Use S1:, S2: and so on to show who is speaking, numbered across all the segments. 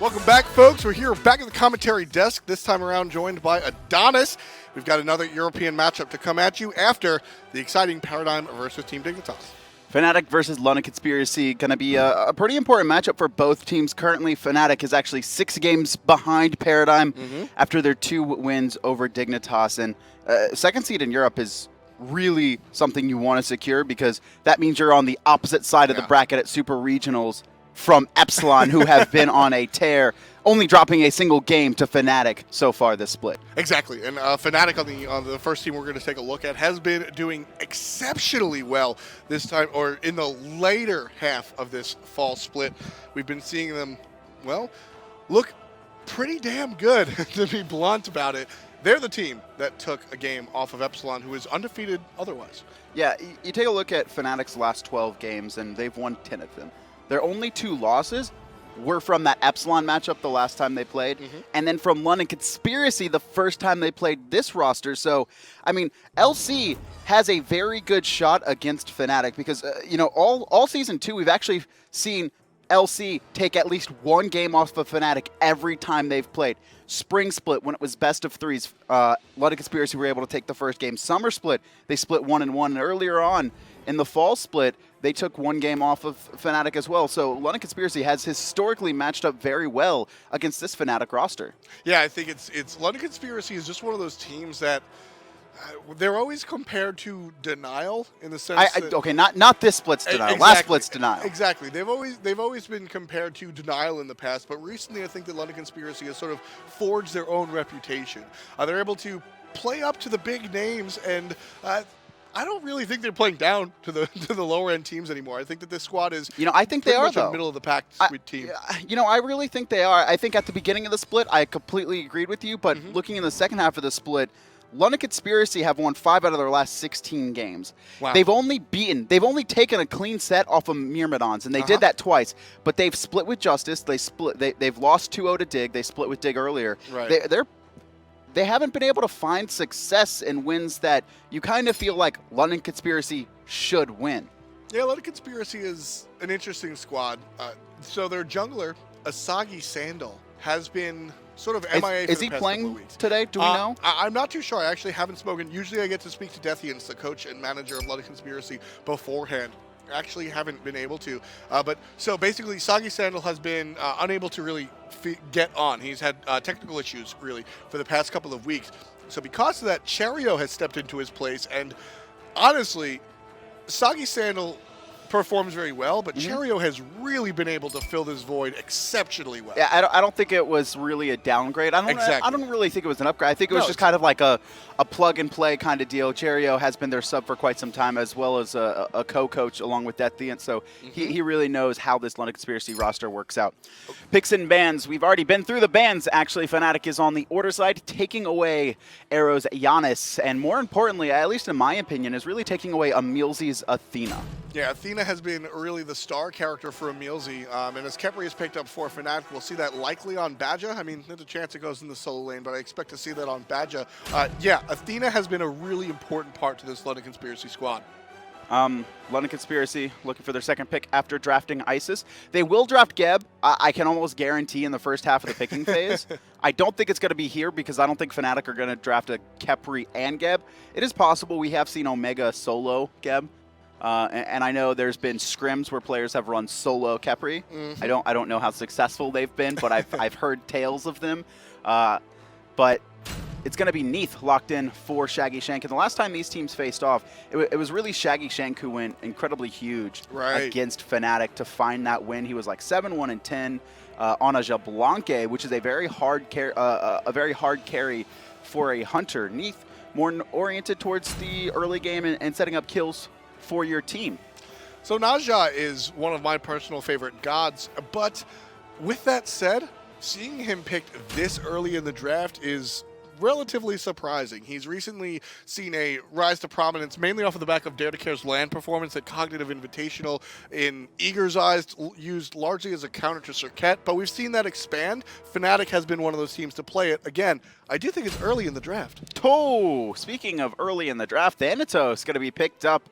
S1: Welcome back, folks. We're here back at the commentary desk, this time around joined by Adonis. We've got another European matchup to come at you after the exciting Paradigm versus Team Dignitas.
S2: FNATIC versus London Conspiracy, going to be a pretty important matchup for both teams. Currently, FNATIC is actually 6 games behind Paradigm after their 2 wins over Dignitas. And second seed in Europe is really something you want to secure because that means you're on the opposite side of the bracket at Super Regionals from Epsilon, who have been on a tear, only dropping a single game to FNATIC so far this split.
S1: Exactly, and FNATIC on the first team we're going to take a look at has been doing exceptionally well this time, or in the later half of this fall split. We've been seeing them, well, look pretty damn good, to be blunt about it. They're the team that took a game off of Epsilon, who is undefeated otherwise.
S2: Yeah, you take a look at FNATIC's last 12 games, and they've won 10 of them. Their only 2 losses were from that Epsilon matchup the last time they played, and then from London Conspiracy the first time they played this roster. So, I mean, LC has a very good shot against FNATIC because, you know, all Season 2 we've actually seen LC take at least 1 game off of FNATIC every time they've played. Spring Split, when it was best of 3s, London Conspiracy were able to take the first game. Summer Split, they split 1-1, and earlier on in the Fall Split, they took 1 game off of FNATIC as well. So London Conspiracy has historically matched up very well against this FNATIC roster.
S1: Yeah, I think it's London Conspiracy is just one of those teams that they're always compared to Denial in the sense that,
S2: okay, not this split's Denial.
S1: Exactly,
S2: last split's Denial.
S1: Exactly. They've always been compared to Denial in the past, but recently I think that London Conspiracy has sort of forged their own reputation. They're able to play up to the big names, and I don't really think they're playing down to the lower end teams anymore. I think that this squad is,
S2: I think they are, though,
S1: a middle of the pack team.
S2: I really think they are. I think at the beginning of the split, I completely agreed with you, but looking in the second half of the split, London Conspiracy have won 5 out of their last 16 games.
S1: Wow.
S2: They've only taken a clean set off of Myrmidons, and they did that twice. But they've split with Justice. They've lost 2-0 to Dig. They split with Dig earlier.
S1: Right.
S2: They haven't been able to find success in wins that you kind of feel like London Conspiracy should win.
S1: Yeah, London Conspiracy is an interesting squad. So their jungler, Asagi Sandal, has been sort of MIA for
S2: Is
S1: the
S2: he
S1: past
S2: playing
S1: couple of weeks.
S2: today? Do we know?
S1: I'm not too sure. I actually haven't spoken. Usually I get to speak to Deathians, the coach and manager of London Conspiracy, beforehand. Actually haven't been able to. But so basically, Sagi Sandal has been unable to really get on. He's had technical issues, really, for the past couple of weeks. So because of that, Cherryo has stepped into his place. And honestly, Sagi Sandal performs very well, but Cherryo has really been able to fill this void exceptionally well.
S2: Yeah, I don't think it was really a downgrade. I don't really think it was an upgrade. I think it was just kind of like a plug-and-play kind of deal. Cherryo has been their sub for quite some time, as well as a co-coach along with Deathian, so he really knows how this London Conspiracy roster works out. Picks and bans. We've already been through the bans, actually. FNATIC is on the order side, taking away Aero's Giannis, and more importantly, at least in my opinion, is really taking away EmilZy's Athena.
S1: Yeah, Athena has been really the star character for EmilZy, and as Khepri has picked up for FNATIC, we'll see that likely on BAdgah. I mean, there's a chance it goes in the solo lane, but I expect to see that on BAdgah. Yeah, Athena has been a really important part to this London Conspiracy squad.
S2: London Conspiracy looking for their second pick after drafting Isis. They will draft Geb, I can almost guarantee, in the first half of the picking phase. I don't think it's going to be here because I don't think FNATIC are going to draft a Khepri and Geb. It is possible. We have seen Omega solo Geb. And I know there's been scrims where players have run solo Khepri. I don't know how successful they've been, but I've heard tales of them. But it's going to be Neith locked in for Shaggyshenk. And the last time these teams faced off, it was really Shaggyshenk who went incredibly huge against FNATIC to find that win. He was like 7-1-10 on a Jablanque, which is a very hard carry for a hunter. Neith more oriented towards the early game and setting up kills for your team.
S1: So Naja is one of my personal favorite gods, but with that said, seeing him picked this early in the draft is relatively surprising. He's recently seen a rise to prominence, mainly off of the back of Dare to Care's LAN performance at Cognitive Invitational in Eager's Eyes, used largely as a counter to Circuit, but we've seen that expand. FNATIC has been one of those teams to play it. Again, I do think it's early in the draft.
S2: Oh, speaking of early in the draft, Thanatos going to be picked up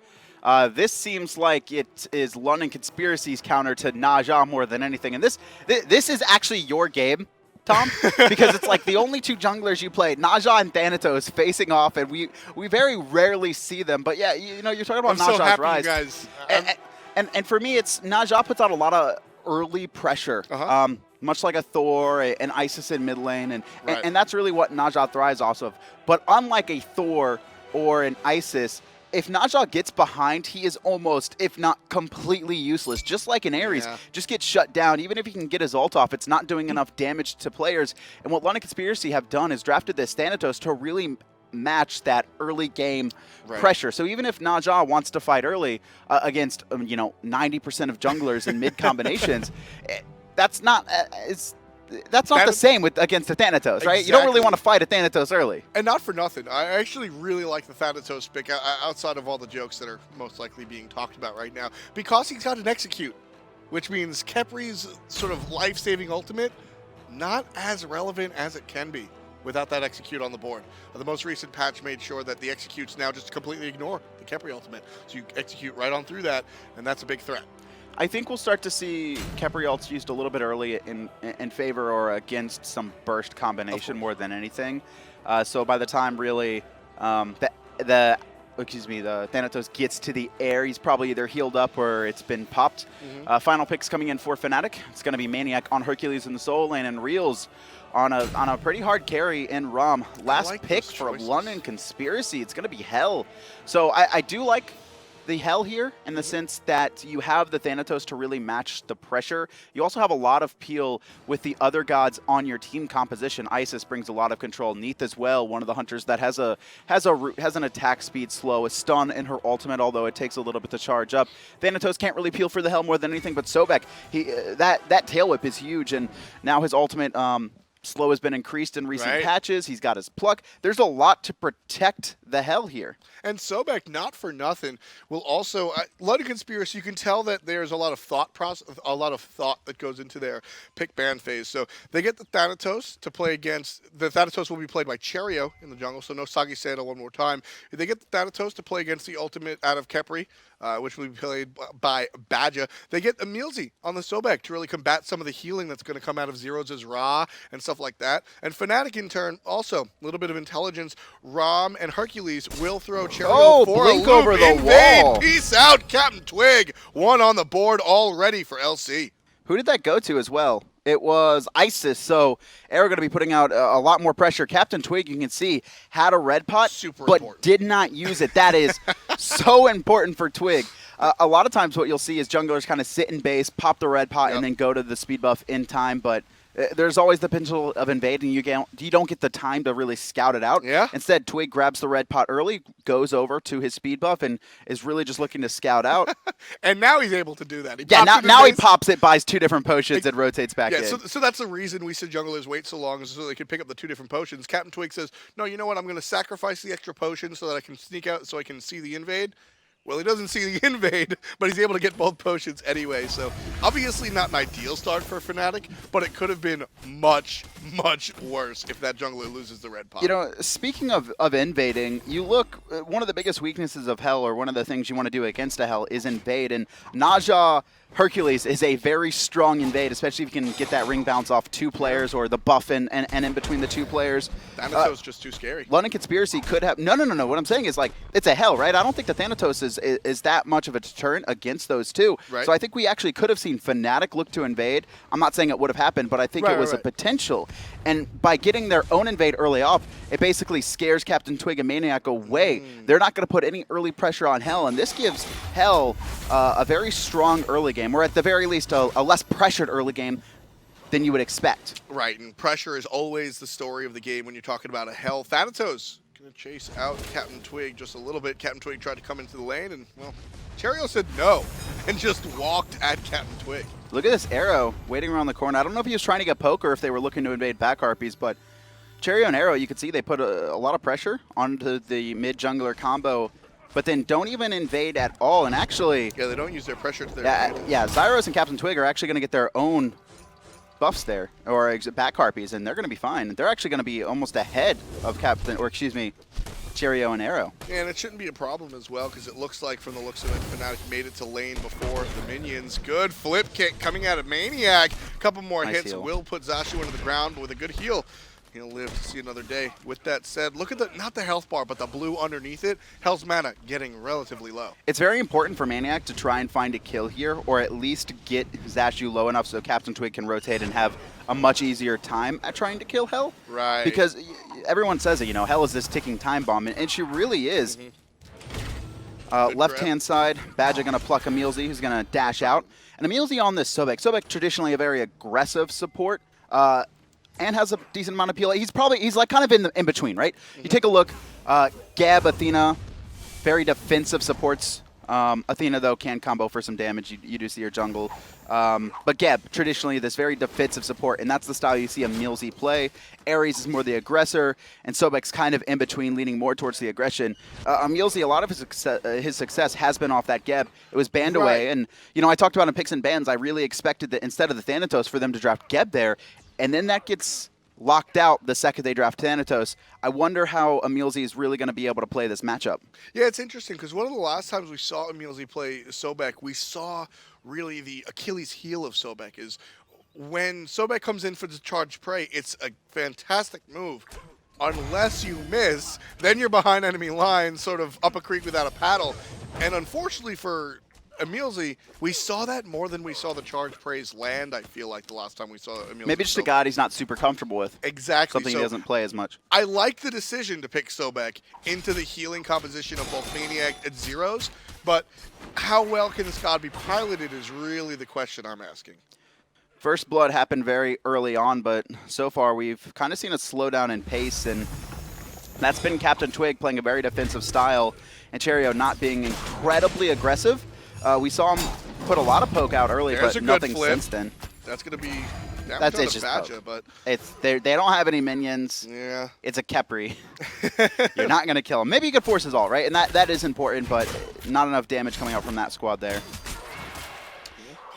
S2: This seems like it is London Conspiracy's counter to Najah more than anything. And this is actually your game, Tom, because it's like the only two junglers you play, Najah and Thanatos, facing off, and we very rarely see them. But yeah, you know, you're talking about
S1: I'm
S2: Najah's
S1: so happy,
S2: rise.
S1: you guys.
S2: And for me, it's Najah puts out a lot of early pressure. Much like a Thor, an Isis in mid lane, and that's really what Najah thrives off of. But unlike a Thor or an Isis, if Najah gets behind, he is almost, if not completely useless. Just like an Ares, just gets shut down. Even if he can get his ult off, it's not doing enough damage to players. And what London Conspiracy have done is drafted this Thanatos to really match that early game pressure. So even if Najah wants to fight early against, you know, 90% of junglers in mid combinations, that's not the same against the Thanatos, right?
S1: Exactly.
S2: You don't really want to fight a Thanatos early.
S1: And not for nothing, I actually really like the Thanatos pick outside of all the jokes that are most likely being talked about right now, because he's got an execute, which means Khepri's sort of life-saving ultimate, not as relevant as it can be without that execute on the board. The most recent patch made sure that the executes now just completely ignore the Khepri ultimate. So you execute right on through that, and that's a big threat.
S2: I think we'll start to see Khepri ults used a little bit early in favor or against some burst combination more than anything. So by the time really the Thanatos gets to the air, he's probably either healed up or it's been popped. Final picks coming in for FNATIC. It's going to be maniaKK on Hercules in the soul lane, and Realzx on a pretty hard carry in Rama. Last pick for London Conspiracy. It's going to be Hell. So I do like the Hell here in the sense that you have the Thanatos to really match the pressure. You also have a lot of peel with the other gods on your team composition. Isis brings a lot of control. Neith as well, one of the hunters that has an attack speed slow, a stun in her ultimate, although it takes a little bit to charge up. Thanatos can't really peel for the Hell more than anything, but Sobek, that tail whip is huge, and now his ultimate slow has been increased in recent patches. He's got his pluck. There's a lot to protect the Hell here.
S1: And Sobek, not for nothing, will also London Conspiracy. You can tell that there's a lot of thought that goes into their pick ban phase. So they get the Thanatos to play against. The Thanatos will be played by Cherryo in the jungle, so no Soggy Sandal one more time. They get the Thanatos to play against the ultimate out of Khepri, which will be played by BAdgah. They get EmilZy on the Sobek to really combat some of the healing that's going to come out of Zyrhoes' Ra and stuff like that. And FNATIC in turn, also a little bit of intelligence. Ram and Hercules will throw Cherryo for
S2: blink
S1: a loop.
S2: over the
S1: Invade.
S2: wall.
S1: Peace out, CaptainTwig. One on the board already for LC.
S2: Who did that go to as well? It was Isis, so aero going to be putting out a lot more pressure. CaptainTwig, you can see, had a red pot, but did not use it. That is so important for Twig. A lot of times what you'll see is junglers kind of sit in base, pop the red pot, and then go to the speed buff in time, but there's always the potential of invading. You don't get the time to really scout it out. Instead, Twig grabs the red pot early, goes over to his speed buff, and is really just looking to scout out.
S1: And now he's able to do that.
S2: Now he pops it, buys 2 different potions, and rotates back in.
S1: So that's the reason we said junglers wait so long, so they can pick up the 2 different potions. CaptainTwig says, no, you know what? I'm going to sacrifice the extra potion so that I can sneak out so I can see the invade. Well, he doesn't see the invade, but he's able to get both potions anyway. So obviously not an ideal start for FNATIC, but it could have been much, much worse if that jungler loses the red pot.
S2: You know, speaking of invading, you look, one of the biggest weaknesses of Hell, or one of the things you want to do against a Hell, is invade. And Najah Hercules is a very strong invade, especially if you can get that ring bounce off 2 players or the buff and in between the 2 players.
S1: Thanatos just too scary.
S2: London Conspiracy could have... No. What I'm saying is, like, it's a Hell, right? I don't think the Thanatos is that much of a deterrent against those 2. So I think we actually could have seen FNATIC look to invade. I'm not saying it would have happened, but I think it was a potential. And by getting their own invade early off, it basically scares CaptainTwig and maniaKK away. They're not going to put any early pressure on Hell, and this gives Hell a very strong early game, or at the very least a less pressured early game than you would expect.
S1: Right, and pressure is always the story of the game when you're talking about a Hell. Thanatos going to chase out CaptainTwig just a little bit. CaptainTwig tried to come into the lane, and, well, Cherryo said no and just walked at CaptainTwig.
S2: Look at this aero waiting around the corner. I don't know if he was trying to get poke or if they were looking to invade back harpies, but Cherryo and aero, you can see they put a lot of pressure onto the mid-jungler combo, but then don't even invade at all. And actually...
S1: Yeah, they don't use their pressure to their advantage.
S2: Yeah, Zyrhoes and CaptainTwig are actually going to get their own buffs there, or back harpies, and they're going to be fine. They're actually going to be almost ahead of Cherryo Cherryo and Aero.
S1: Yeah, and it shouldn't be a problem as well, because it looks like, from the looks of it, FNATIC made it to lane before the minions. Good flip kick coming out of maniaK. A couple more
S2: Nice
S1: hits
S2: heal.
S1: will put Zashu into the ground, but with a good heal, he'll live to see another day. With that said, look at the, not the health bar, but the blue underneath it. Hell's mana getting relatively low.
S2: It's very important for maniaK to try and find a kill here, or at least get Zashu low enough so CaptainTwig can rotate and have a much easier time at trying to kill Hell.
S1: Right.
S2: Because everyone says it, you know, Hell is this ticking time bomb, and she really is. Left-hand side, BAdgah going to pluck EmilZy, who's going to dash out. And EmilZy on this Sobek. Sobek traditionally a very aggressive support, and has a decent amount of PLA. He's like kind of in between, right? You take a look, Gab, Athena, very defensive supports. Athena, though, can combo for some damage. You do see her jungle. But Gab, traditionally this very defensive support, and that's the style you see EmilZy play. Ares is more the aggressor, and Sobek's kind of in between, leaning more towards the aggression. EmilZy, a lot of his success has been off that Gab. It was banned away, and you know, I talked about in picks and bans, I really expected that instead of the Thanatos for them to draft Geb there, and then that gets locked out the second they draft Thanatos. I wonder how EmilZy is really going to be able to play this matchup.
S1: Yeah, it's interesting, because one of the last times we saw EmilZy play Sobek, we saw really the Achilles heel of Sobek is when Sobek comes in for the charge prey, it's a fantastic move. Unless you miss, then you're behind enemy lines, sort of up a creek without a paddle. And unfortunately for EmilZy, we saw that more than we saw the charge praise land, I feel like, the last time we saw EmilZy.
S2: Maybe just a god he's not super comfortable with.
S1: Exactly.
S2: Something he doesn't play as much.
S1: I like the decision to pick Sobek into the healing composition of both maniaK and Zyrhoes, but how well can this god be piloted is really the question I'm asking.
S2: First blood happened very early on, but so far we've kind of seen a slowdown in pace, and that's been CaptainTwig playing a very defensive style, and Cherryo not being incredibly aggressive. We saw him put a lot of poke out early, but nothing since then.
S1: That's going to be
S2: that's it's just
S1: BAdgah, but
S2: it's they don't have any minions.
S1: Yeah, it's
S2: a Khepri. You're not going to kill him. Maybe you could force his ult, right? And that is important, but not enough damage coming out from that squad there.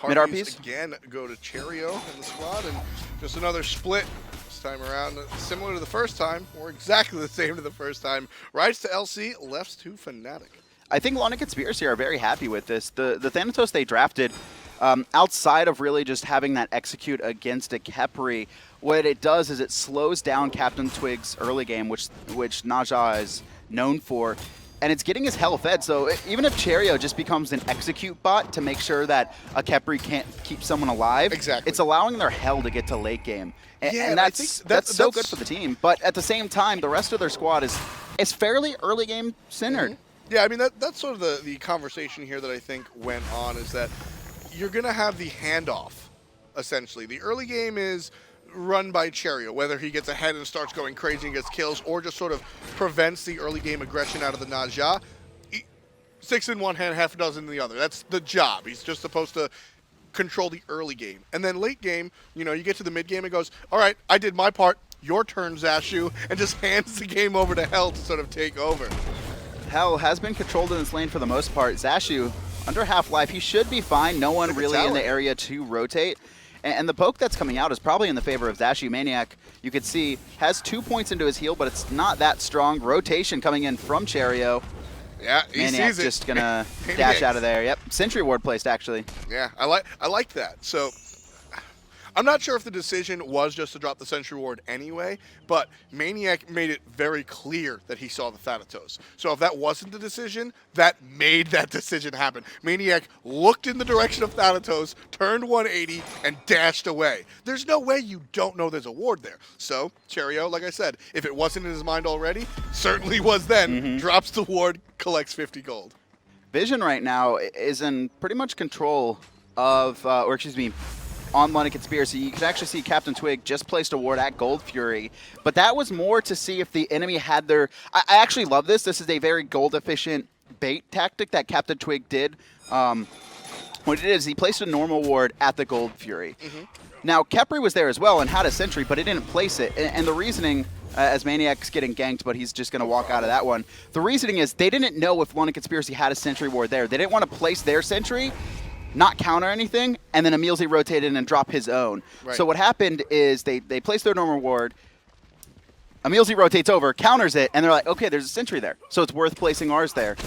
S2: Mid RPs
S1: again go to Cherryo in the squad, and just another split this time around, similar to the first time, or exactly the same to the first time. Rights to LC, lefts to FNATIC.
S2: I think London Conspiracy are very happy with this. The Thanatos they drafted, outside of really just having that execute against a Khepri, what it does is it slows down CaptainTwig's early game, which Najah is known for, and it's getting his health fed. So even if Cherryo just becomes an execute bot to make sure that a Khepri can't keep someone alive, it's allowing their hell to get to late game. And that's so good for the team. But at the same time, the rest of their squad is fairly early game centered.
S1: Yeah, I mean, that's sort of the conversation here that I think went on, is that you're going to have the handoff, essentially. The early game is run by Cherryo, whether he gets ahead and starts going crazy and gets kills, or just sort of prevents the early game aggression out of the Najah. 6 in one hand, half a dozen in the other. That's the job. He's just supposed to control the early game. And then late game, you know, you get to the mid game and goes, all right, I did my part, your turn, Zashu, and just hands the game over to Hell to sort of take over.
S2: Hell has been controlled in this lane for the most part. Zashu, under half-life, he should be fine. No one really in the area to rotate. And the poke that's coming out is probably in the favor of Zashu. maniaK, you could see, has 2 points into his heal, but it's not that strong. Rotation coming in from Cherryo.
S1: Yeah, he sees it.
S2: Just gonna dash out of there. Yep, Sentry Ward placed, actually.
S1: Yeah, I like that. So I'm not sure if the decision was just to drop the Sentry Ward anyway, but maniaK made it very clear that he saw the Thanatos. So if that wasn't the decision, that made that decision happen. maniaK looked in the direction of Thanatos, turned 180, and dashed away. There's no way you don't know there's a ward there. So Cherryo, like I said, if it wasn't in his mind already, certainly was then, drops the ward, collects 50 gold.
S2: Vision right now is in pretty much control of, on London Conspiracy. You can actually see CaptainTwig just placed a ward at Gold Fury, but that was more to see if the enemy had their... I actually love this. This is a very gold-efficient bait tactic that CaptainTwig did. What it is, he placed a normal ward at the Gold Fury. Now, Khepri was there as well and had a sentry, but he didn't place it. And the reasoning, as maniaK's getting ganked, but he's just going to walk out of that one. The reasoning is they didn't know if London Conspiracy had a sentry ward there. They didn't want to place their sentry, not counter anything, and then EmilZy rotated and drop his own. So what happened is they placed their normal ward. EmilZy rotates over, counters it, and they're like, okay, there's a sentry there, so it's worth placing ours there.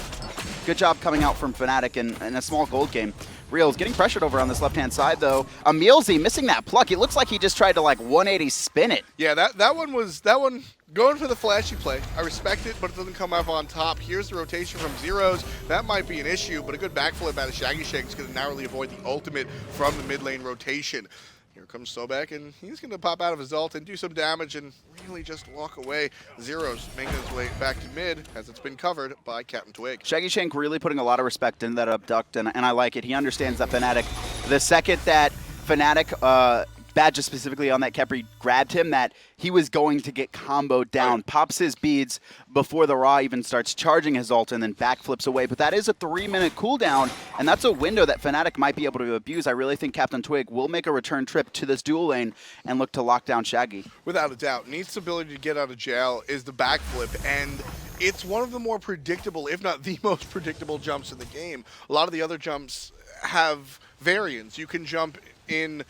S2: Good job coming out from FNATIC in a small gold game. Real's getting pressured over on this left-hand side, though. EmilZy missing that pluck. It looks like he just tried to, like, 180 spin it.
S1: Yeah, that one going for the flashy play. I respect it, but it doesn't come up on top. Here's the rotation from Zyrhoes. That might be an issue, but a good backflip out of Shaggyshenk is going to narrowly avoid the ultimate from the mid lane rotation. Here comes Sobek, and he's going to pop out of his ult and do some damage and really just walk away. Zyrhoes making his way back to mid as it's been covered by CaptainTwig.
S2: Shaggyshenk really putting a lot of respect in that abduct, and I like it. He understands that FNATIC, the second that FNATIC, BAdgah specifically on that Khepri, grabbed him, that he was going to get comboed down. Right. Pops his beads before the Ra even starts charging his ult and then backflips away. But that is a 3-minute cooldown, and that's a window that FNATIC might be able to abuse. I really think CaptainTwig will make a return trip to this dual lane and look to lock down Shaggy.
S1: Without a doubt. Neith's ability to get out of jail is the backflip, and it's one of the more predictable, if not the most predictable jumps in the game. A lot of the other jumps have variants. You can jump in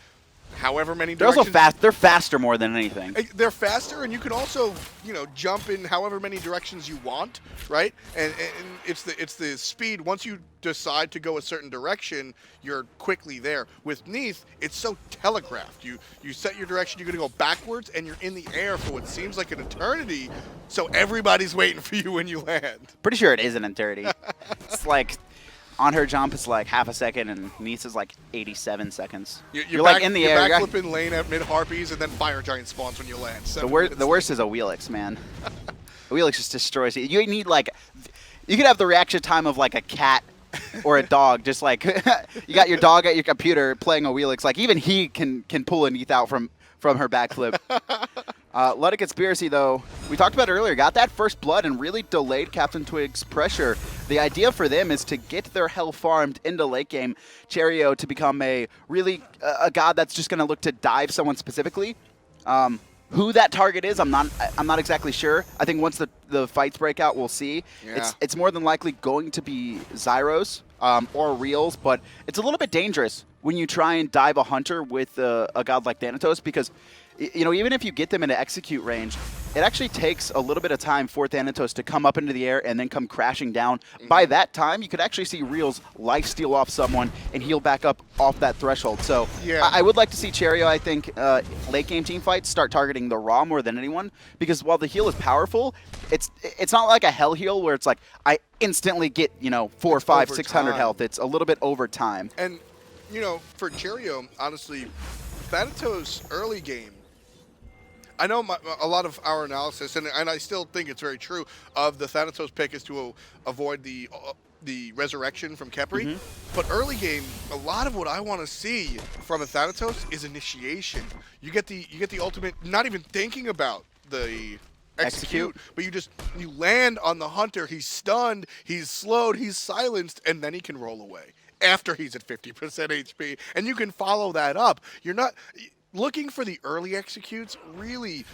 S1: however many directions.
S2: They're also fast. They're faster more than anything.
S1: They're faster, and you can also, jump in however many directions you want, right? And it's the speed. Once you decide to go a certain direction, you're quickly there. With Neith, it's so telegraphed. You set your direction, you're going to go backwards, and you're in the air for what seems like an eternity, so everybody's waiting for you when you land.
S2: Pretty sure it is an eternity. It's like, on her jump, it's like half a second, and Neith is like 87 seconds. You're like in the air.
S1: You're backflipping lane at mid-harpies, and then fire giant spawns when you land.
S2: The worst is a Realzx, man. A Realzx just destroys you. You need like, you could have the reaction time of like a cat or a dog. Just like, you got your dog at your computer playing a Realzx. Like even he can pull a Neith out from her backflip. LDNC, though, we talked about earlier, got that first blood and really delayed CaptainTwig's pressure. The idea for them is to get their hell farmed into late game. Cherryo to become a god that's just going to look to dive someone specifically. Who that target is, I'm not exactly sure. I think once the fights break out, we'll see. Yeah. It's more than likely going to be Zyrhoes or Reals, but it's a little bit dangerous when you try and dive a hunter with a god like Thanatos, because even if you get them into execute range, it actually takes a little bit of time for Thanatos to come up into the air and then come crashing down. Mm-hmm. By that time, you could actually see Real's lifesteal off someone and heal back up off that threshold. So yeah. I would like to see Cherryo, I think, late game team fights start targeting the Ra more than anyone, because while the heal is powerful, it's not like a hell heal where it's like I instantly get 400, 500, 600 health. It's a little bit over time.
S1: And for Cherryo, honestly, Thanatos early game, I know a lot of our analysis, and I still think it's very true, of the Thanatos pick is to avoid the resurrection from Khepri. Mm-hmm. But early game, a lot of what I want to see from a Thanatos is initiation. You get the ultimate, not even thinking about the execute, but you land on the hunter. He's stunned, he's slowed, he's silenced, and then he can roll away after he's at 50% HP, and you can follow that up. You're not looking for the early executes. Really,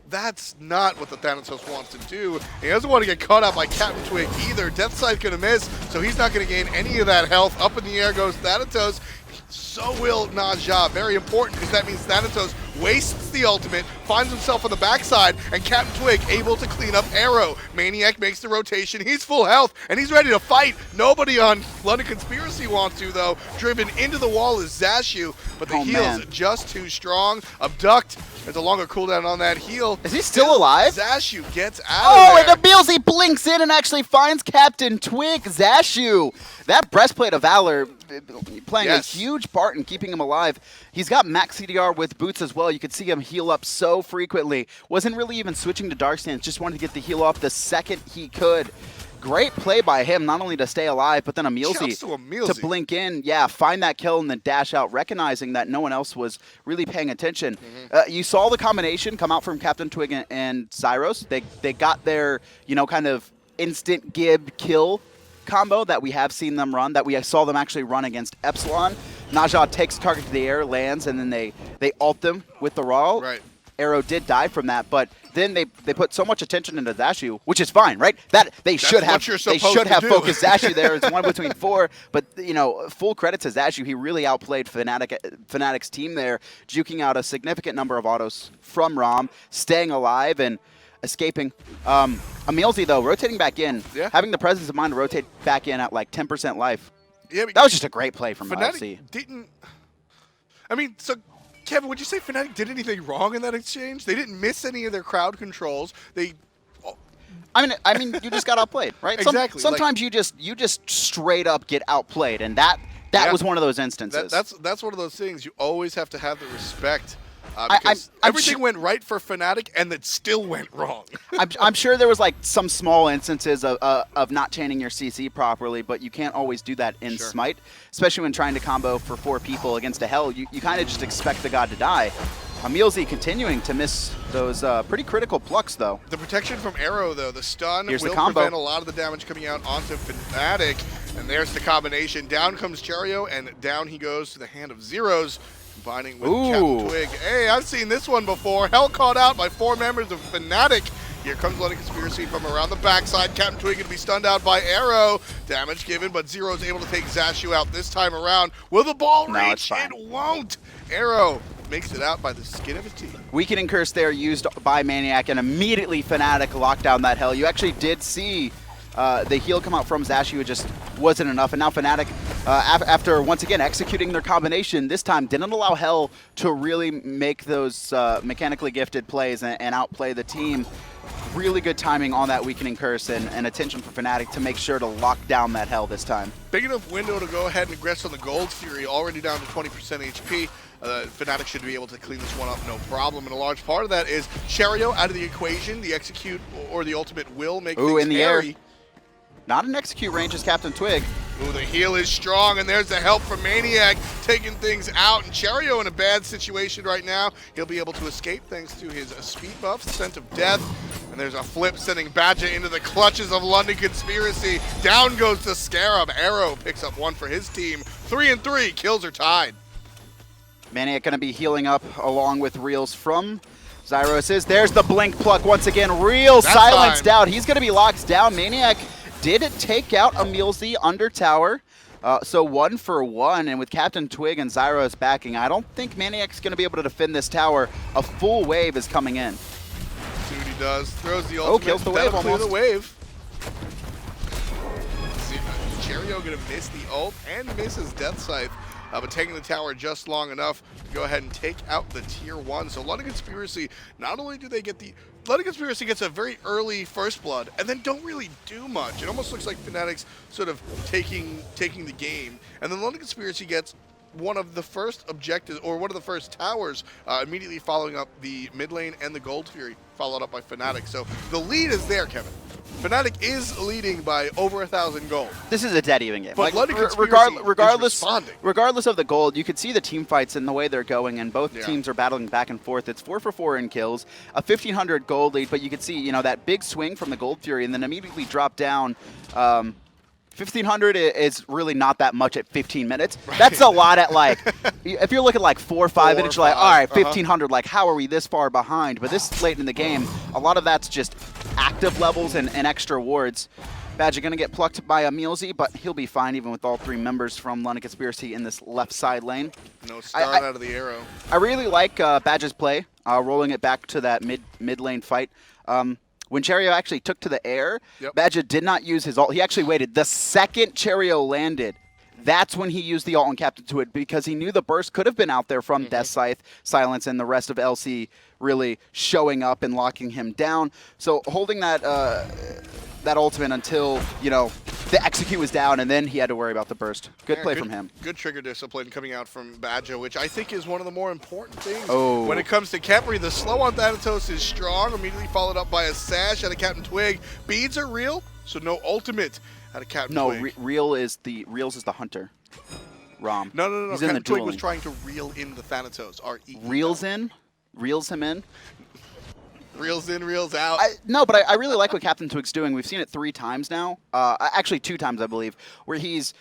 S1: that's not what the Thanatos wants to do. He doesn't want to get caught out by CaptainTwig either. Deathside's going to miss, so he's not going to gain any of that health. Up in the air goes Thanatos. So will Najah. Very important, because that means Thanatos wastes the ultimate, finds himself on the backside, and CaptainTwig able to clean up aero. maniaKK makes the rotation. He's full health, and he's ready to fight. Nobody on LDNC wants to, though. Driven into the wall is Zashu, but the heal's just too strong. Abduct. There's a longer cooldown on that heal.
S2: Is he still alive?
S1: Zashu gets out of there.
S2: And EmilZy blinks in and actually finds CaptainTwig. Zashu, that breastplate of valor playing a huge part in keeping him alive. He's got max CDR with boots as well. You could see him heal up so frequently. Wasn't really even switching to dark stance, just wanted to get the heal off the second he could. Great play by him, not only to stay alive, but then EmilZy to blink in, find that kill and then dash out, recognizing that no one else was really paying attention. Mm-hmm. You saw the combination come out from CaptainTwig and Zyrhoes. They got their, kind of instant gib kill combo that we have seen them run, that we saw them actually run against Epsilon. Najah takes target to the air, lands, and then they ult them with the Ra.
S1: Right.
S2: Aero did die from that, but then they put so much attention into Zashu, which is fine, right? They should have focused Zashu there. It's 1 between 4, but full credit to Zashu. He really outplayed FNATIC's team there, juking out a significant number of autos from Ram, staying alive, and escaping. EmilZy, though, rotating back in, having the presence of mind to rotate back in at like 10% life. Yeah, that was just a great play from
S1: FNATIC didn't... I mean, so, Kevin, would you say FNATIC did anything wrong in that exchange? They didn't miss any of their crowd controls. They...
S2: I mean, you just got outplayed, right?
S1: Exactly.
S2: Sometimes you just straight up get outplayed, and that was one of those instances.
S1: That's one of those things. You always have to have the respect. Because everything went right for FNATIC, and it still went wrong.
S2: I'm sure there was like some small instances of not chaining your CC properly, but you can't always do that in Smite, especially when trying to combo for 4 people against a Hell. You kind of just expect the god to die. EmilZy continuing to miss those pretty critical plucks, though.
S1: The protection from aero, though, the stun will prevent a lot of the damage coming out onto FNATIC. And there's the combination. Down comes Cherryo, and down he goes to the hand of Zyrhoes, combining with CaptainTwig. Hey, I've seen this one before. Hell caught out by 4 members of FNATIC. Here comes LDNC from around the backside. CaptainTwig going to be stunned out by aero. Damage given, but Zyrhoes able to take Zashu out this time around. Will the ball reach? It won't. Aero makes it out by the skin of his teeth.
S2: Weakening Curse there used by maniaK, and immediately FNATIC locked down that Hell. You actually did see the heal come out from Zashu. It just wasn't enough, and now FNATIC, after once again executing their combination, this time didn't allow Hell to really make those mechanically gifted plays and outplay the team. Really good timing on that Weakening Curse and attention for FNATIC to make sure to lock down that Hell this time.
S1: Big enough window to go ahead and aggress on the Gold Fury, already down to 20% HP. FNATIC should be able to clean this one up no problem, and a large part of that is Cherryo out of the equation. The execute or the ultimate will make things
S2: in the
S1: hairy.
S2: air. Not an execute range as CaptainTwig.
S1: Ooh, the heal is strong, and there's the help from maniaK taking things out. And Cherryo in a bad situation right now. He'll be able to escape thanks to his speed buff, Scent of Death. And there's a flip sending BAdgah into the clutches of London Conspiracy. Down goes the Scarab. Aero picks up 1 for his team. 3-3, kills are tied.
S2: maniaK going to be healing up along with Reels from Zyrhoes. There's the blink pluck once again. Reels silenced out. He's going to be locked down. maniaK did take out EmilZy under tower. So 1 for 1, and with CaptainTwig and Zyrhoes backing, I don't think maniaK's going to be able to defend this tower. A full wave is coming in.
S1: See what he does. Throws the ultimate.
S2: Kills the wave almost.
S1: The wave. See, Cherryo going to miss the ult and miss his Death Scythe. But taking the tower just long enough to go ahead and take out the tier 1. So London Conspiracy, not only do they get the... London Conspiracy gets a very early first blood and then don't really do much. It almost looks like FNATIC's sort of taking the game. And then London Conspiracy gets one of the first objectives, or one of the first towers, immediately following up the mid lane and the Gold Fury, followed up by FNATIC. So the lead is there, Kevin. FNATIC is leading by over 1,000 gold.
S2: This is a dead even game.
S1: But like, regardless
S2: of the gold, you could see the team fights and the way they're going, and both teams are battling back and forth. It's 4 for 4 in kills, a 1,500 gold lead, but you could see, you know, that big swing from the Gold Fury and then immediately drop down. 1,500 is really not that much at 15 minutes. Right. That's a lot at, like, if you're looking like 4 or 5 minutes, you're like, all right, 1,500, like, how are we this far behind? But this late in the game, a lot of that's just active levels and extra wards. BAdgah going to get plucked by EmilZy, but he'll be fine even with all 3 members from London Conspiracy in this left side lane.
S1: No start out of the aero.
S2: I really like BAdgah's play, rolling it back to that mid lane fight. When Cherryo actually took to the air, BAdgah did not use his ult. He actually waited. The second Cherryo landed, that's when he used the ult on CaptainTwig, because he knew the burst could have been out there from Death Scythe, Silence, and the rest of LC really showing up and locking him down. So holding that that ultimate until, you know, the execute was down, and then he had to worry about the burst. Good play from him.
S1: Good trigger discipline coming out from BAdgah, which I think is one of the more important things. When it comes to Khepri, the slow on Thanatos is strong, immediately followed up by a sash out of CaptainTwig. Beads are real, so no ultimate out of CaptainTwig.
S2: No, Realzx is the hunter. Ram.
S1: No. CaptainTwig was trying to reel in the Thanatos.
S2: Reels in? Reels him in?
S1: Reels in, reels out.
S2: No, but I really like what CaptainTwig's doing. We've seen it 3 times now. Actually 2 times, I believe, where he's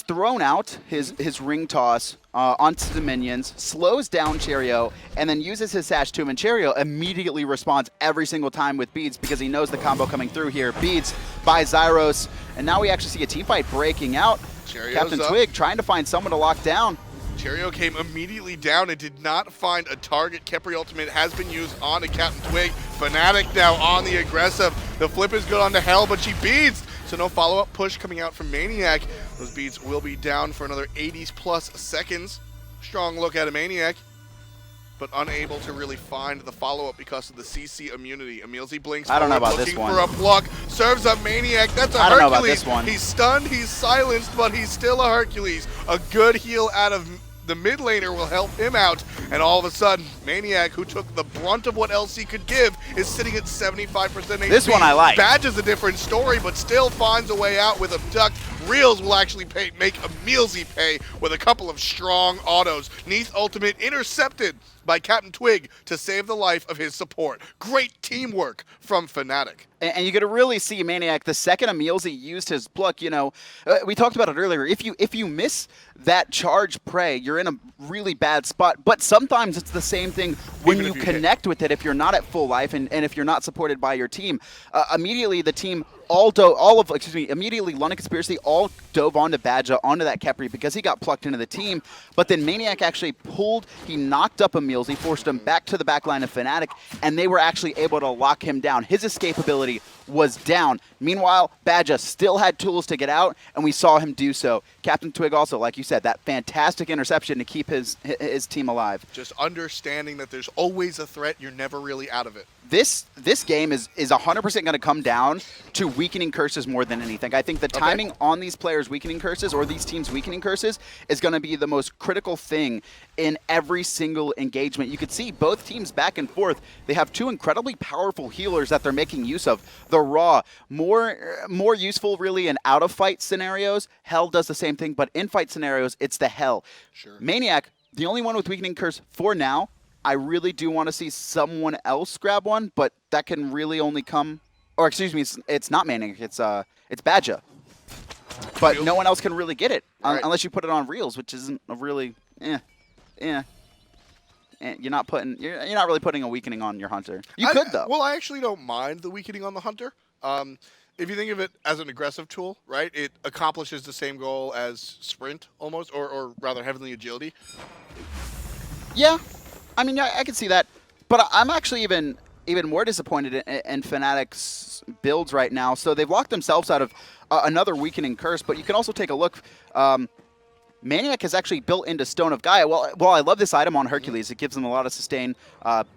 S2: thrown out his ring toss onto the minions, slows down Cherryo, and then uses his sash to him, and Cherryo immediately responds every single time with beads because he knows the combo coming through here. Beads by Zyrhoes, and now we actually see a team fight breaking out. CaptainTwig trying to find someone to lock down.
S1: Cherryo came immediately down and did not find a target. Khepri ultimate has been used on a CaptainTwig. FNATIC now on the aggressive. The flip is good onto Hell, but she beads. So no follow-up push coming out from maniaK. Those beads will be down for another 80+ seconds. Strong look at a maniaK, but unable to really find the follow-up because of the CC immunity. EmilZy blinks
S2: I don't know
S1: forward,
S2: about this
S1: looking
S2: one.
S1: for a pluck. Serves up maniaK. That's a
S2: I don't know
S1: Hercules.
S2: about this one.
S1: He's stunned, he's silenced, but he's still a Hercules. A good heal out of the mid laner will help him out. And all of a sudden, maniaK, who took the brunt of what LC could give, is sitting at 75% HP.
S2: This one I like.
S1: BAdgah a different story, but still finds a way out with Abduct. Realzx will actually make EmilZy pay with a couple of strong autos. Neith ultimate intercepted by CaptainTwig to save the life of his support. Great teamwork from FNATIC.
S2: And you're going to really see maniaK, the second EmilZy used his pluck, you know, we talked about it earlier. If you miss that charge prey, you're in a really bad spot. But sometimes it's the same thing when you connect with it if you're not at full life and if you're not supported by your team. Immediately the team immediately London Conspiracy all dove onto BAdgah, onto that Khepri because he got plucked into the team. But then maniaK actually he knocked up EmilZy, forced him back to the back line of FNATIC, and they were actually able to lock him down. His escapability was down. Meanwhile, BAdgah still had tools to get out, and we saw him do so. CaptainTwig also, like you said, that fantastic interception to keep his team alive.
S1: Just understanding that there's always a threat, you're never really out of it.
S2: This game is 100% going to come down to weakening curses more than anything. I think the timing on these players' weakening curses or these teams' weakening curses is going to be the most critical thing in every single engagement. You could see both teams back and forth. They have two incredibly powerful healers that they're making use of. The Raw, more useful really in out-of-fight scenarios. Hell does the same thing, but in fight scenarios, it's the Hell.
S1: Sure.
S2: maniaK, the only one with weakening curse for now. I really do want to see someone else grab one, but that can really only come, or excuse me, it's not maniaK, it's BAdgah. But no one else can really get it unless you put it on Realzx, which isn't a really you're not really putting a weakening on your hunter. You could though.
S1: Well, I actually don't mind the weakening on the hunter. If you think of it as an aggressive tool, right, it accomplishes the same goal as sprint almost, or rather heavenly agility.
S2: Yeah. I mean, I can see that, but I'm actually even more disappointed in FNATIC's builds right now. So they've locked themselves out of another weakening curse, but you can also take a look. maniaK has actually built into Stone of Gaia. Well, I love this item on Hercules. It gives him a lot of sustain,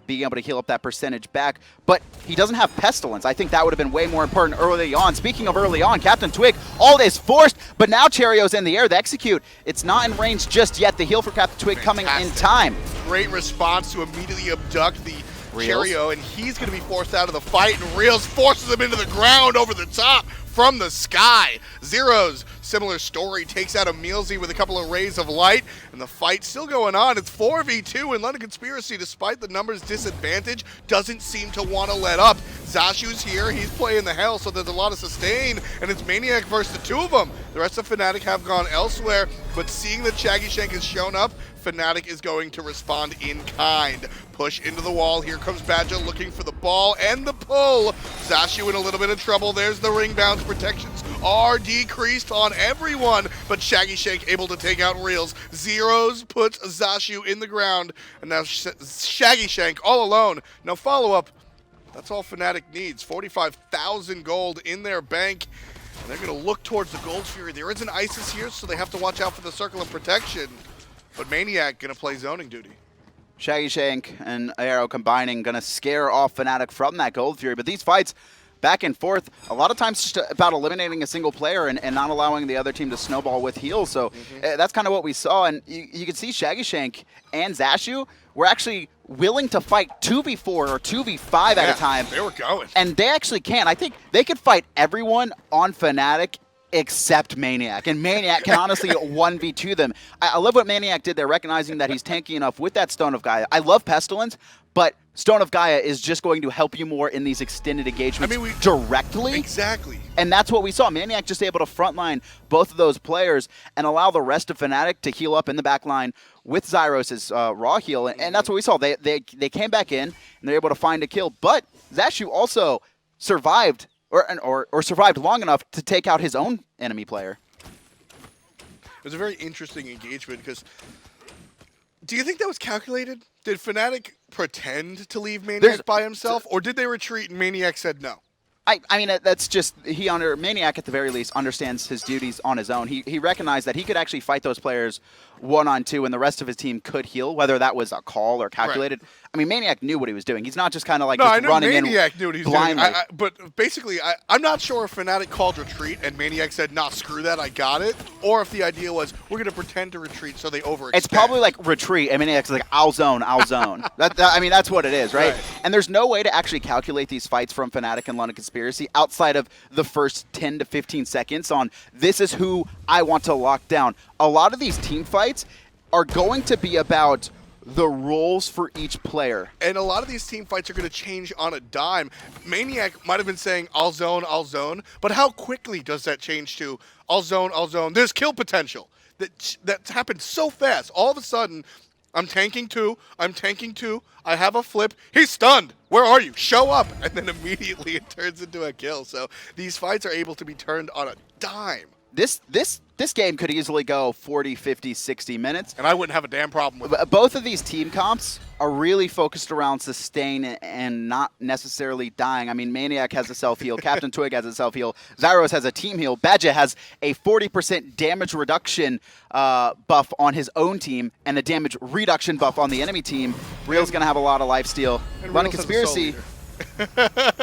S2: being able to heal up that percentage back, but he doesn't have Pestilence. I think that would have been way more important early on. Speaking of early on, CaptainTwig, all is forced, but now Cherryo's in the air. The execute, it's not in range just yet. The heal for CaptainTwig coming in time.
S1: Great response to immediately abduct the Cherryo, and he's going to be forced out of the fight, and Realzx forces him into the ground over the top from the sky. Zyrhoes, similar story, takes out EmilZy with a couple of rays of light, and the fight's still going on. It's 4v2, and London Conspiracy, despite the numbers disadvantage, doesn't seem to want to let up. Zashu's here, he's playing the Hell, so there's a lot of sustain, and it's maniaK versus the two of them. The rest of FNATIC have gone elsewhere, but seeing that Shaggyshenk has shown up, FNATIC is going to respond in kind. Push into the wall. Here comes BAdgah looking for the ball and the pull. Zashu in a little bit of trouble. There's the ring bounce. Protections are decreased on everyone, but Shaggyshenk able to take out Realzx. Zyrhoes puts Zashu in the ground, and now Shaggyshenk all alone. No follow-up. That's all FNATIC needs. 45,000 gold in their bank. And they're going to look towards the Gold Fury. There is an Isis here, so they have to watch out for the Circle of Protection. But maniaK going to play zoning duty.
S2: Shaggyshenk and Aero combining, going to scare off FNATIC from that Gold Fury. But these fights, back and forth, a lot of times just about eliminating a single player and not allowing the other team to snowball with heals. So that's kind of what we saw. And you can see Shaggyshenk and Zashu were actually willing to fight 2v4 or 2v5 at a time.
S1: They were going.
S2: And they actually can. I think they could fight everyone on FNATIC except maniaK. And maniaK can honestly 1v2 them. I love what maniaK did there, recognizing that he's tanky enough with that Stone of Gaia. I love Pestilence, but Stone of Gaia is just going to help you more in these extended engagements directly.
S1: Exactly.
S2: And that's what we saw. maniaK just able to frontline both of those players and allow the rest of FNATIC to heal up in the back line with Zyrhoes' raw heal. And that's what we saw. They came back in, and they're able to find a kill. But Zashu also survived or survived long enough to take out his own enemy player.
S1: It was a very interesting engagement because Do you think that was calculated? Did FNATIC pretend to leave maniaKK by himself, or did they retreat and maniaKK said no?
S2: I mean, that's just, maniaKK at the very least understands his duties on his own. He recognized that he could actually fight those players 1-on-2 and the rest of his team could heal, whether that was a call or calculated. Right. I mean, maniaKK knew what he was doing. He's not just kind of like just running in blindly.
S1: maniaKK knew what he was doing. But basically, I'm not sure if FNATIC called retreat and maniaKK said, nah, screw that, I got it, or if the idea was, we're going to pretend to retreat so they overextend.
S2: It's probably like retreat, and maniaKK's like, I'll zone, I'll zone. I mean, that's what it is, right? And there's no way to actually calculate these fights from FNATIC and London Conspiracy outside of the first 10 to 15 seconds on this is who I want to lock down. A lot of these team fights are going to be about the roles for each player.
S1: And a lot of these team fights are going to change on a dime. maniaKK might have been saying, I'll zone, but how quickly does that change to, I'll zone, there's kill potential? That's happened so fast. All of a sudden, I'm tanking two, I have a flip, he's stunned. Where are you? Show up. And then immediately it turns into a kill. So these fights are able to be turned on a dime.
S2: This game could easily go 40, 50, 60 minutes.
S1: And I wouldn't have a damn problem with it.
S2: Both of these team comps are really focused around sustain and not necessarily dying. I mean, maniaKK has a self-heal. CaptainTwig has a self-heal. Zyrhoes has a team heal. BAdgah has a 40% damage reduction buff on his own team and a damage reduction buff on the enemy team. Real's going to have a lot of lifesteal. London Conspiracy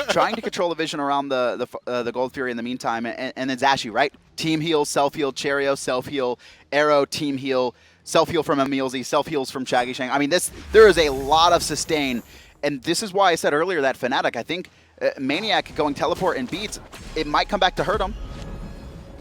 S2: trying to control the vision around the Gold Fury in the meantime, and then Zashu, right? Team heal, self-heal, Cherryo, self-heal, aero, team heal, self-heal from EmilZy, self-heals from Shaggyshenk. I mean, there is a lot of sustain, and this is why I said earlier that FNATIC, I think maniaKK going teleport and beats, it might come back to hurt him.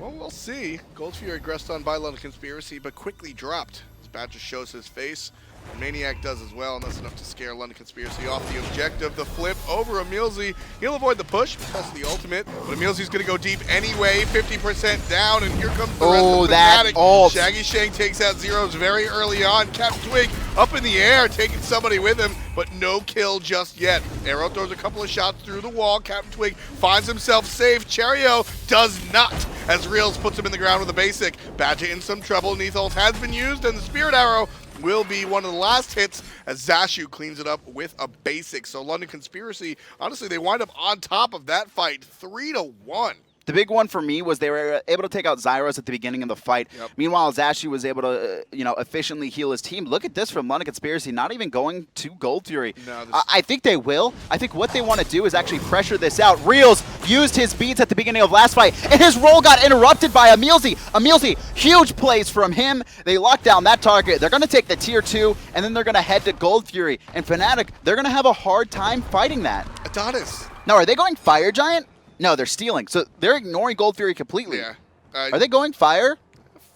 S1: Well, we'll see. Gold Fury aggressed on by London Conspiracy, but quickly dropped. As BAdgah shows his face. maniaKK does as well, and that's enough to scare London Conspiracy off the objective. The flip over EmilZy. He'll avoid the push because of the ultimate, but EmilZy's going to go deep anyway. 50% down, and here comes the rest of the FNATIC. Shaggyshenk takes out Zyrhoes very early on. CaptainTwig up in the air, taking somebody with him, but no kill just yet. Aero throws a couple of shots through the wall. CaptainTwig finds himself safe. Cherryo does not, as Realzx puts him in the ground with a basic. BAdgah in some trouble. Neith ult has been used, and the Spirit Arrow will be one of the last hits as Zashu cleans it up with a basic. So London Conspiracy, honestly, they wind up on top of that fight 3-1.
S2: The big one for me was they were able to take out Zyrhoes at the beginning of the fight. Yep. Meanwhile, Zashu was able to, efficiently heal his team. Look at this from London Conspiracy, not even going to Gold Fury. No, I think they will. I think what they want to do is actually pressure this out. Realzx used his beats at the beginning of last fight, and his roll got interrupted by EmilZy. EmilZy, huge plays from him. They lock down that target. They're going to take the tier 2, and then they're going to head to Gold Fury. And FNATIC, they're going to have a hard time fighting that.
S1: Thanatos.
S2: Now, are they going Fire Giant? No, they're stealing. So they're ignoring Gold Fury completely. Yeah. Are they going Fire?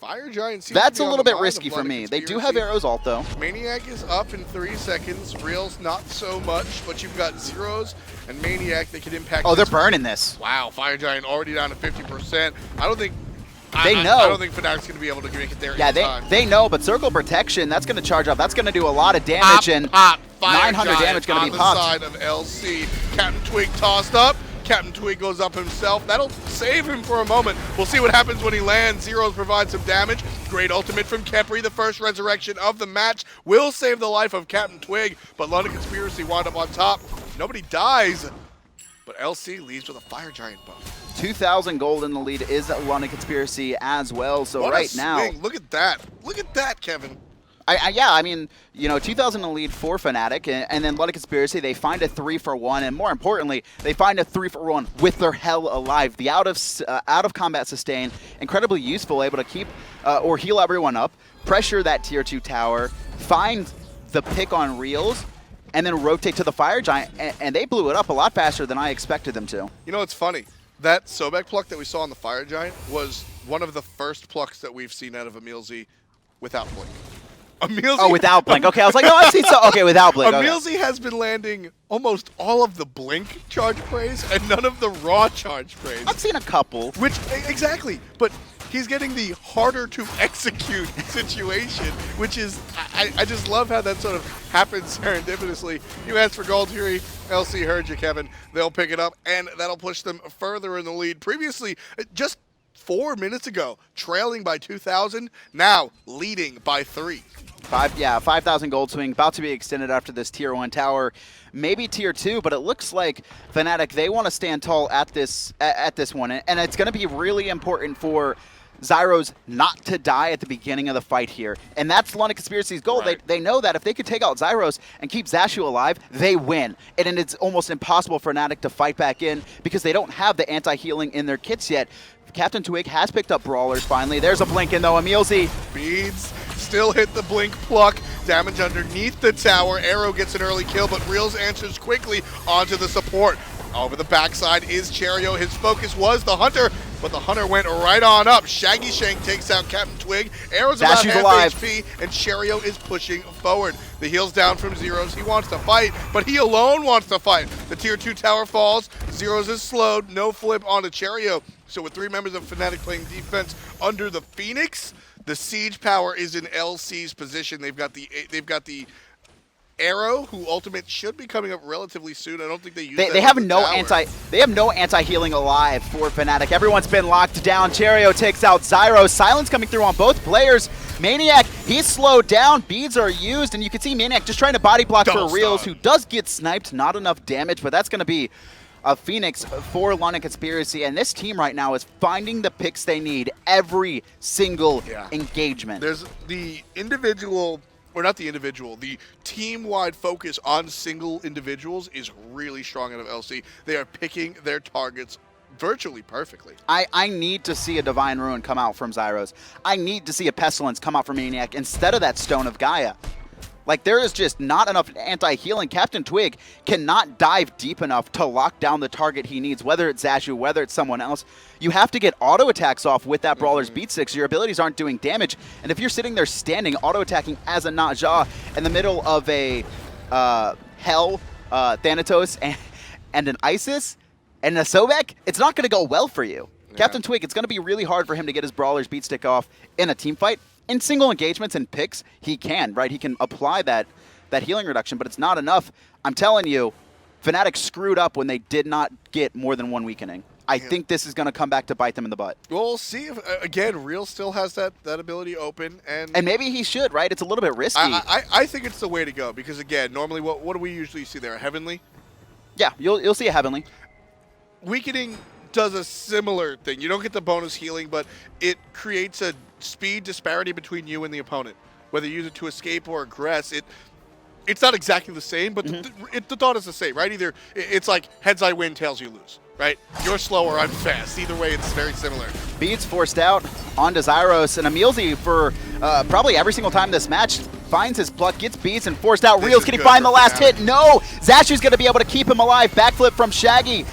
S1: Fire Giant seems
S2: That's
S1: to be
S2: a little bit risky for me. They do have arrows ult, though.
S1: maniaKK is up in 3 seconds. Realzx not so much, but you've got Zyrhoes and maniaKK that can impact.
S2: Oh, they're burning this.
S1: Wow, Fire Giant already down to 50%. I don't think
S2: they know.
S1: I don't think FNATIC's going to be able to make it there.
S2: Yeah, they know, but Circle Protection, that's going to charge up. That's going to do a lot of damage, and 900 damage going to be popped.
S1: On the side of LC. CaptainTwig tossed up. CaptainTwig goes up himself. That'll save him for a moment. We'll see what happens when he lands. Zyrhoes provides some damage. Great ultimate from Khepri. The first resurrection of the match will save the life of CaptainTwig, but London Conspiracy wound up on top. Nobody dies, but LC leaves with a Fire Giant buff.
S2: 2,000 gold in the lead is London Conspiracy as well. So
S1: what
S2: right
S1: a
S2: now,
S1: swing. Look at that. Look at that, Kevin.
S2: I mean, 2,000 in the lead for FNATIC, and then London Conspiracy, they find a 3-for-1, and more importantly, they find a 3-for-1 with their hell alive. The out of combat sustain, incredibly useful, able to keep or heal everyone up, pressure that tier 2 tower, find the pick on Realzx, and then rotate to the Fire Giant, and they blew it up a lot faster than I expected them to.
S1: You know, it's funny. That Sobek pluck that we saw on the Fire Giant was one of the first plucks that we've seen out of EmilZy without blink.
S2: Oh, without blink. Okay, I was like, no, I've seen so. Okay, without blink.
S1: EmilZy has been landing almost all of the blink charge praise and none of the raw charge praise.
S2: I've seen a couple.
S1: Exactly, but he's getting the harder to execute situation, which is, I just love how that sort of happens serendipitously. You asked for Gold Fury, LC heard you, Kevin. They'll pick it up, and that'll push them further in the lead. Previously, just 4 minutes ago, trailing by 2,000, now leading by 3.
S2: 5,000 gold swing, about to be extended after this Tier 1 tower. Maybe Tier 2, but it looks like FNATIC, they want to stand tall at this one. And it's going to be really important for Zyrhoes not to die at the beginning of the fight here. And that's London Conspiracy's goal.
S1: Right.
S2: They know that if they could take out Zyrhoes and keep Zashu alive, they win. And it's almost impossible for FNATIC to fight back in because they don't have the anti-healing in their kits yet. CaptainTwig has picked up brawlers finally. There's a blink in though. EmilZy.
S1: Beads still hit the blink pluck. Damage underneath the tower. Aero gets an early kill, but Realzx answers quickly onto the support. Over the backside is Cherryo. His focus was the Hunter, but the Hunter went right on up. Shaggyshenk takes out CaptainTwig. Aero's about half
S2: alive.
S1: HP, and Cherryo is pushing forward. The heal's down from Zyrhoes. He wants to fight, but he alone wants to fight. The Tier 2 tower falls. Zyrhoes is slowed. No flip onto Cherryo. So with 3 members of FNATIC playing defense under the Phoenix, the siege power is in LC's position. They've got the Aero, who ultimate should be coming up relatively soon. I don't think they use
S2: They have no anti-healing alive for FNATIC. Everyone's been locked down. Cherryo takes out Zyrhoes. Silence coming through on both players. maniaK, he's slowed down. Beads are used, and you can see maniaK just trying to body block for Reals, who does get sniped. Not enough damage, but that's going to be a Phoenix for London Conspiracy. And this team right now is finding the picks they need every single engagement.
S1: There's the individual... or not the individual, the team-wide focus on single individuals is really strong out of LC. They are picking their targets virtually perfectly.
S2: I need to see a Divine Ruin come out from Zyrhoes. I need to see a Pestilence come out from maniaK instead of that Stone of Gaia. Like, there is just not enough anti-healing. CaptainTwig cannot dive deep enough to lock down the target he needs, whether it's Zashu, whether it's someone else. You have to get auto attacks off with that Brawler's Beat Stick, so your abilities aren't doing damage. And if you're sitting there standing, auto-attacking as a BAdgah in the middle of a Hell, Thanatos, and an Isis, and a Sobek, it's not going to go well for you. Yeah. CaptainTwig, it's going to be really hard for him to get his Brawler's Beat Stick off in a team fight. In single engagements and picks, he can, right? He can apply that healing reduction, but it's not enough. I'm telling you, FNATIC screwed up when they did not get more than 1 weakening. I think this is going to come back to bite them in the butt.
S1: Well, we'll see if, again, Real still has that ability open. And
S2: maybe he should, right? It's a little bit risky.
S1: I think it's the way to go because, again, normally what do we usually see there? A Heavenly?
S2: Yeah, you'll see a Heavenly.
S1: Weakening does a similar thing. You don't get the bonus healing, but it creates a speed disparity between you and the opponent. Whether you use it to escape or aggress, it's not exactly the same, but the thought is the same, right? Either it's like heads I win, tails you lose, right? You're slower, I'm fast. Either way, it's very similar.
S2: Beads forced out onto Zyrhoes, and EmilZy for probably every single time this match finds his pluck, gets beads and forced out. Reals, can he find the last hit? No! Zashu's going to be able to keep him alive. Backflip from Shaggy.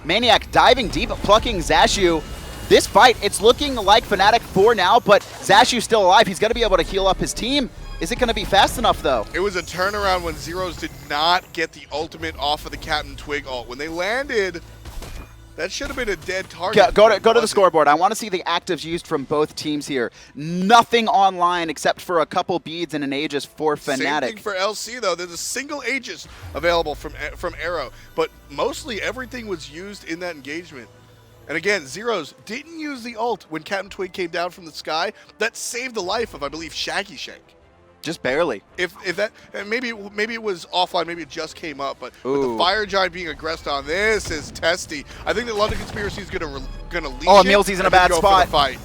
S2: maniaK diving deep, plucking Zashu. This fight, it's looking like FNATIC for now, but Zashu's still alive. He's going to be able to heal up his team. Is it going to be fast enough, though?
S1: It was a turnaround when Zyrhoes did not get the ultimate off of the CaptainTwig ult. When they landed, that should have been a dead target.
S2: Go to the scoreboard. I want to see the actives used from both teams here. Nothing online except for a couple beads and an Aegis for FNATIC.
S1: Same thing for LC, though. There's a single Aegis available from Aero, but mostly everything was used in that engagement. And again, Zyrhoes didn't use the ult when CaptainTwig came down from the sky. That saved the life of, I believe, Shaggyshenk.
S2: Just barely.
S1: If that, and maybe it was offline, maybe it just came up, but with the Fire Giant being aggressed on, this is testy. I think that London Conspiracy is gonna leash
S2: EmilZy's in a bad spot.
S1: For the fight.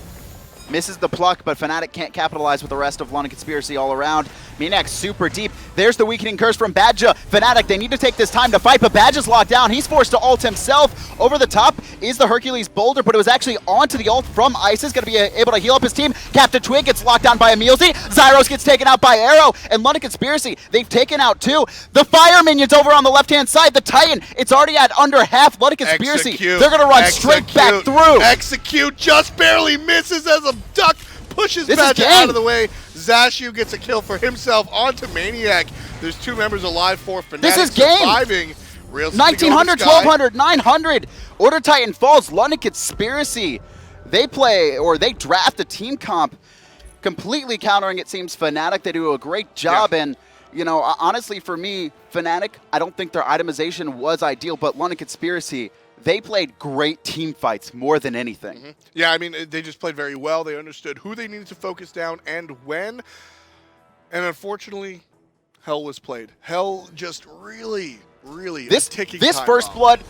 S2: Misses the pluck, but FNATIC can't capitalize with the rest of London Conspiracy all around. maniaK super deep. There's the weakening curse from BAdgah. FNATIC, they need to take this time to fight, but BAdgah's locked down. He's forced to ult himself. Over the top is the Hercules boulder, but it was actually onto the ult from Isis. Going to be able to heal up his team. CaptainTwig gets locked down by EmilZy. Zyrhoes gets taken out by Aero, and London Conspiracy, they've taken out 2. The fire minions over on the left-hand side. The Titan, it's already at under half. London Conspiracy, they're going to run straight back through.
S1: Execute just barely misses as a duck pushes BAdgah out of the way. Zashu gets a kill for himself onto maniaK. There's 2 members alive for FNATIC.
S2: This is game.
S1: Surviving.
S2: 1900, 1200, 900. Order Titan falls. London Conspiracy. They draft a team comp, completely countering, it seems, FNATIC. They do a great job, and you know, honestly, for me, FNATIC, I don't think their itemization was ideal, but London Conspiracy, they played great team fights more than anything.
S1: Yeah, I mean, they just played very well. They understood who they needed to focus down and when. And unfortunately, Hell was played. Hell just really
S2: This
S1: ticking
S2: this
S1: time
S2: first
S1: bomb.
S2: blood,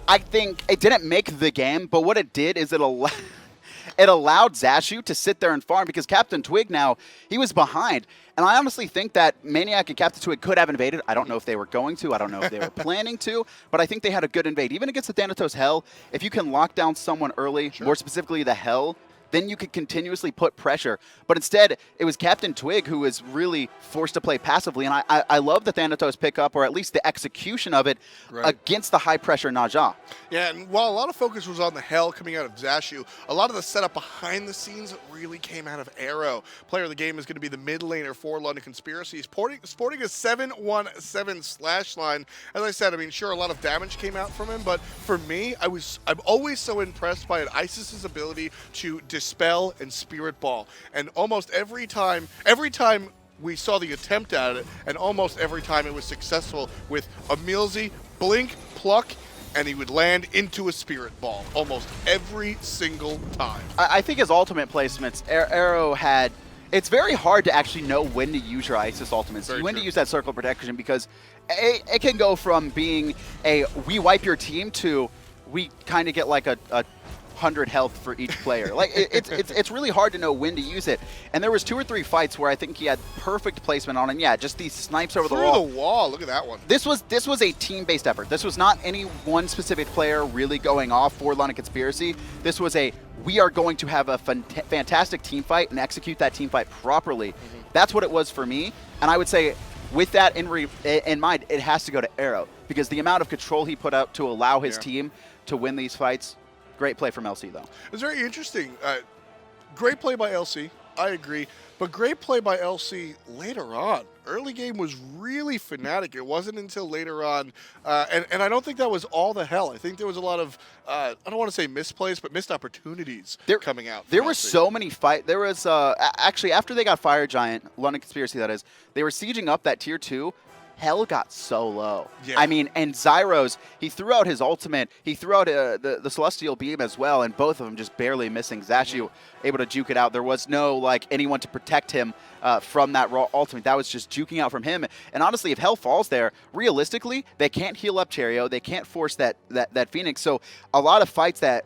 S2: I think it didn't make the game, but what it did is it allowed Zashu to sit there and farm because CaptainTwig now, he was behind. And I honestly think that maniaK and CaptainTwig could have invaded. I don't know if they were going to. I don't know if they were planning to. But I think they had a good invade. Even against the Thanatos Hell, if you can lock down someone early, more specifically the Hell, then you could continuously put pressure. But instead, it was CaptainTwig who was really forced to play passively. And I love the Thanatos pickup, or at least the execution of it, against the high-pressure Najah.
S1: Yeah, and while a lot of focus was on the Hell coming out of Zashu, a lot of the setup behind the scenes really came out of Aero. Player of the game is going to be the mid laner for London Conspiracy. Sporting a 7-1-7 slash line. As I said, I mean, sure, a lot of damage came out from him, but for me, I'm always so impressed by an Isis's ability to dispel and spirit ball. And almost every time we saw the attempt at it, and almost every time it was successful with EmilZy, blink, pluck, and he would land into a spirit ball almost every single time.
S2: I think his ultimate placements, Aero had, it's very hard to actually know when to use your Isis ultimates, when to use that circle of protection, because it can go from being a we wipe your team to we kind of get like a 100 health for each player. Like it's really hard to know when to use it. And there was 2 or 3 fights where I think he had perfect placement on, and yeah, just these snipes over the wall.
S1: Through the wall, look at that one.
S2: This was a team-based effort. This was not any one specific player really going off for London Conspiracy. This was a we are going to have a fantastic team fight and execute that team fight properly. That's what it was for me. And I would say with that in mind, it has to go to Aero, because the amount of control he put out to allow his team to win these fights. Great play from LC, though.
S1: It's very interesting. Great play by LC. I agree. But great play by LC later on. Early game was really FNATIC. It wasn't until later on. And I don't think that was all the Hell. I think there was a lot of, I don't want to say misplays, but missed opportunities coming out.
S2: There were so many fights. There was, actually, after they got Fire Giant, London Conspiracy, that is, they were sieging up that tier 2. Hell got so low. Yeah. I mean, and Zyrhoes, he threw out his ultimate. He threw out the Celestial Beam as well, and both of them just barely missing. Zashu able to juke it out. There was no, like, anyone to protect him from that raw ultimate. That was just juking out from him. And honestly, if Hell falls there, realistically, they can't heal up Cherryo. They can't force that Phoenix. So a lot of fights that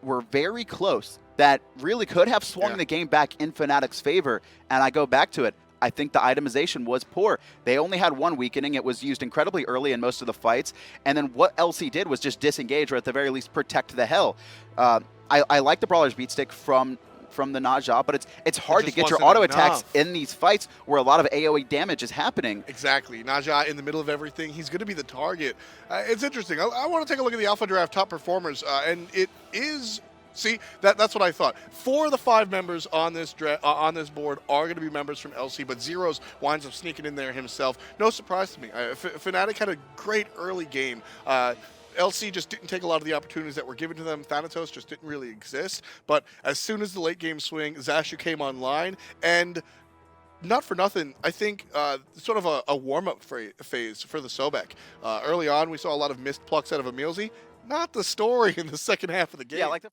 S2: were very close that really could have swung the game back in FNATIC's favor. And I go back to it. I think the itemization was poor. They only had one weakening. It was used incredibly early in most of the fights. And then what LC did was just disengage, or at the very least protect the Hell. I like the Brawler's Beat Stick from the Najah, but it's hard to get your auto attacks in these fights where a lot of AoE damage is happening.
S1: Exactly. Najah in the middle of everything. He's going to be the target. It's interesting. I want to take a look at the Alpha Draft top performers, and it is... See, that's what I thought. 4 of the 5 members on this board are going to be members from LC, but Zyrhoes winds up sneaking in there himself. No surprise to me. FNATIC had a great early game. LC just didn't take a lot of the opportunities that were given to them. Thanatos just didn't really exist. But as soon as the late game swing, Zashu came online, and not for nothing, I think sort of a warm-up phase for the Sobek. Early on, we saw a lot of missed plucks out of EmilZy. Not the story in the second half of the game.
S2: Yeah, like the